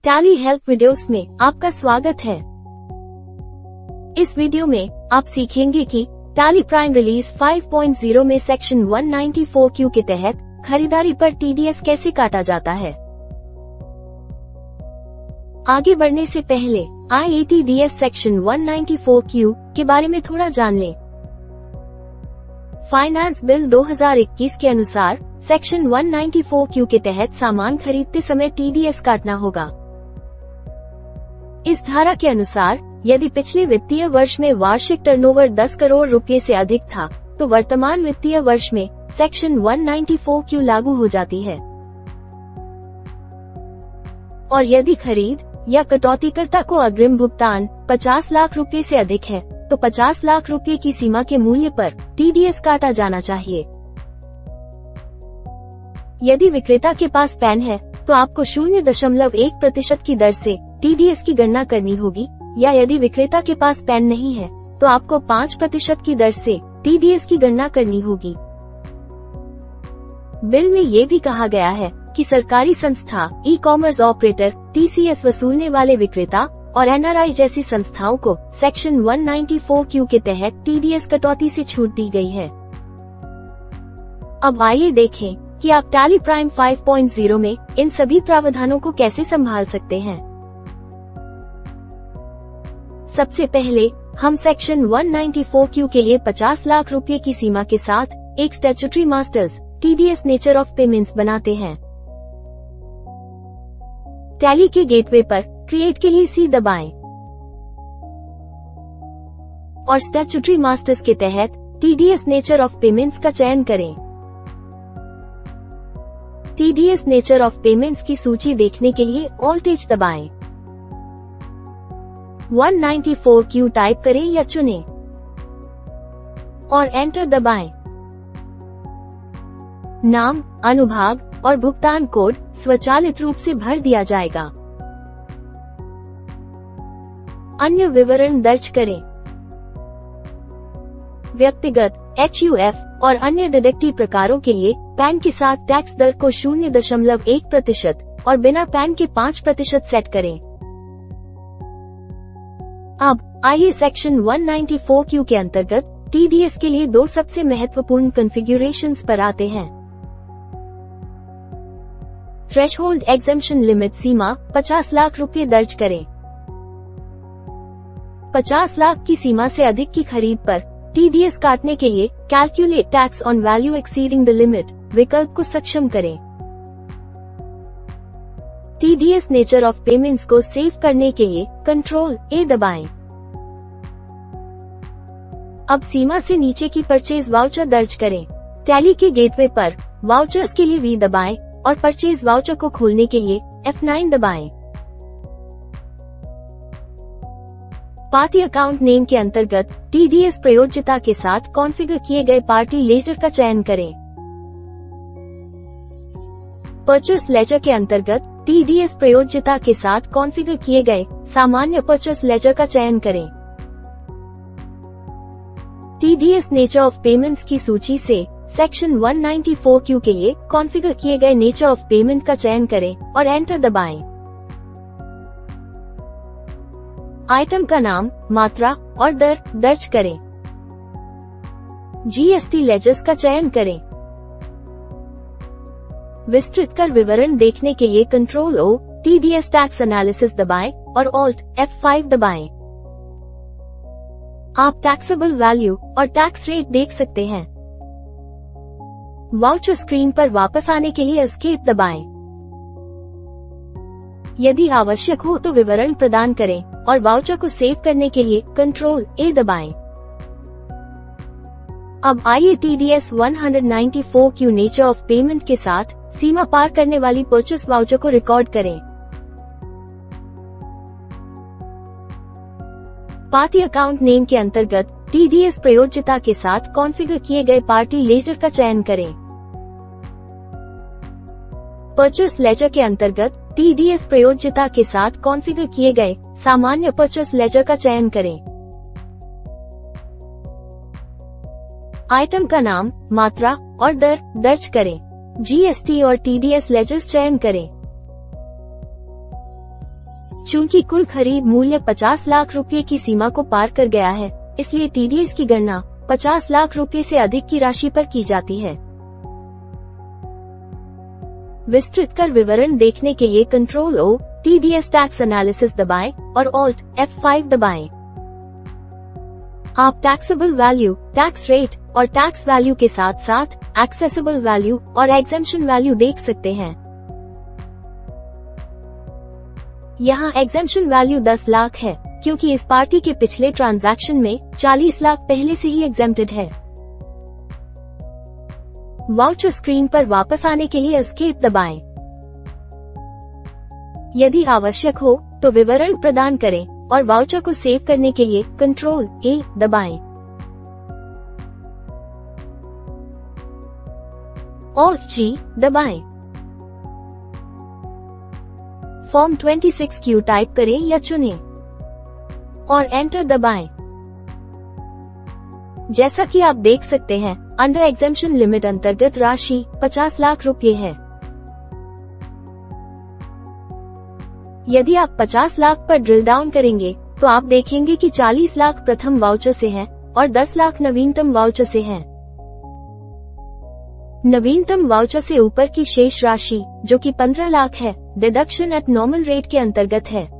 Tally help videos में आपका स्वागत है। इस वीडियो में आप सीखेंगे कि टैली प्राइम रिलीज 5.0 में सेक्शन 194Q के तहत खरीदारी पर TDS कैसे काटा जाता है। आगे बढ़ने से पहले IATDS सेक्शन 194Q के बारे में थोड़ा जान लें। फाइनेंस बिल 2021 के अनुसार सेक्शन 194Q के तहत सामान खरीदते समय TDS काटना होगा। इस धारा के अनुसार यदि पिछले वित्तीय वर्ष में वार्षिक टर्नओवर 10 करोड़ रुपए से अधिक था, तो वर्तमान वित्तीय वर्ष में सेक्शन 194Q लागू हो जाती है। और यदि खरीद या कटौतीकर्ता को अग्रिम भुगतान 50 लाख रुपए से अधिक है, तो 50 लाख रुपए की सीमा के मूल्य पर TDS काटा जाना चाहिए। यदि विक्रेता के पास पैन है, तो आपको 0.1% की दर से TDS की गणना करनी होगी, या यदि विक्रेता के पास पैन नहीं है, तो आपको 5% की दर से TDS की गणना करनी होगी। बिल में ये भी कहा गया है कि सरकारी संस्था, ई-कॉमर्स ऑपरेटर, TCS वसूलने वाले विक्रेता और NRI जैसी संस्थाओं को सेक्शन 194Q के तहत TDS कटौती से छूट दी गई है। अब आइए देखें कि आप टैली प्राइम 5.0 में इन सभी प्रावधानों को कैसे संभाल सकते हैं। सबसे पहले हम सेक्शन 194Q के लिए 50 लाख रुपए की सीमा के साथ एक statutory masters TDS nature of payments बनाते हैं। टैली के गेटवे पर क्रिएट के लिए C दबाएं और स्टैट्यूटरी मास्टर्स के तहत TDS नेचर ऑफ पेमेंट्स का चयन करें। TDS नेचर ऑफ पेमेंट्स की सूची देखने के लिए ऑल्ट H दबाएं। 194Q टाइप करें या चुनें और एंटर दबाएं। नाम, अनुभाग और भुगतान कोड स्वचालित रूप से भर दिया जाएगा। अन्य विवरण दर्ज करें। व्यक्तिगत, HUF और अन्य डिडक्टिव प्रकारों के लिए पैन के साथ टैक्स दर को 0.1% और बिना पैन के 5% सेट करें। अब आइए सेक्शन 194Q के अंतर्गत TDS के लिए दो सबसे महत्वपूर्ण कॉन्फ़िगरेशंस पर आते हैं। थ्रेशहोल्ड एग्जेम्पशन लिमिट सीमा 50 लाख रुपए दर्ज करें। 50 लाख की सीमा से अधिक की खरीद पर TDS काटने के लिए calculate tax on value exceeding the limit विकल्प को सक्षम करें। TDS नेचर ऑफ पेमेंट्स को सेव करने के लिए कंट्रोल A दबाएं। अब सीमा से नीचे की परचेज वाउचर दर्ज करें। टैली के गेटवे पर वाउचर्स के लिए V दबाएं और परचेज वाउचर को खोलने के लिए F9 दबाएं। पार्टी अकाउंट नेम के अंतर्गत TDS प्रयोज्यता के साथ कॉन्फ़िगर किए गए पार्टी लेजर का चयन करें। परचेस लेजर के अंतर्गत TDS प्रयोज्यता के साथ कॉन्फ़िगर किए गए सामान्य परचेस लेजर का चयन करें। TDS नेचर ऑफ पेमेंट्स की सूची से सेक्शन 194Q के लिए कॉन्फ़िगर किए गए नेचर ऑफ पेमेंट का चयन करें और एंटर दबाएं। आइटम का नाम, मात्रा और दर दर्ज करें। GST लेजर्स का चयन करें। विस्तृत कर विवरण देखने के लिए control O, TDS tax analysis दबाएं और ऑल्ट F5 दबाएं। आप टैक्सेबल वैल्यू और टैक्स रेट देख सकते हैं। वाउचर स्क्रीन पर वापस आने के लिए एस्केप दबाएं। यदि आवश्यक हो तो विवरण प्रदान करें और वाउचर को सेव करने के लिए कंट्रोल A दबाएं। अब आइए TDS 194Q nature of payment के साथ सीमा पार करने वाली परचेस वाउचर को रिकॉर्ड करें। पार्टी अकाउंट नेम के अंतर्गत TDS प्रयोज्यता के साथ कॉन्फ़िगर किए गए पार्टी लेजर का चयन करें। परचेस लेजर के अंतर्गत TDS प्रयोज्यता के साथ कॉन्फ़िगर किए गए सामान्य परचेस लेजर का चयन करें। आइटम का नाम, मात्रा और दर दर्ज करें। GST और TDS लेजर्स चयन करें। चूंकि कुल खरीद मूल्य 50 लाख रुपए की सीमा को पार कर गया है, इसलिए TDS की गणना 50 लाख रुपए से अधिक की राशि पर की जाती है। विस्तृत कर विवरण देखने के लिए Ctrl O, TDS tax analysis दबाएं और Alt F5 दबाएं। आप टैक्सेबल वैल्यू, टैक्स रेट और टैक्स वैल्यू के साथ साथ एक्सेसिबल वैल्यू और एग्जेम्पशन वैल्यू देख सकते हैं। यहाँ एग्जेम्पशन वैल्यू 10 लाख है, क्योंकि इस पार्टी के पिछले ट्रांजैक्शन में 40 लाख पहले से ही एग्जेम्प्टेड है। वाउचर स्क्रीन पर वापस आने के लिए एस्केप दबाएं। यदि आवश्यक हो तो विवरण प्रदान करें और वाउचर को सेव करने के लिए Ctrl A दबाएं। Alt G दबाएं। फॉर्म 26Q टाइप करें या चुनें और एंटर दबाएं। जैसा कि आप देख सकते हैं, अंडर एग्जेम्पशन लिमिट अंतर्गत राशि 50 लाख रुपए है। यदि आप 50 लाख पर ड्रिल डाउन करेंगे तो आप देखेंगे कि 40 लाख प्रथम वाउचर से हैं और 10 लाख नवीनतम वाउचर से हैं। नवीनतम वाउचर से ऊपर की शेष राशि, जो कि 15 लाख है, डिडक्शन एट नॉर्मल रेट के अंतर्गत है।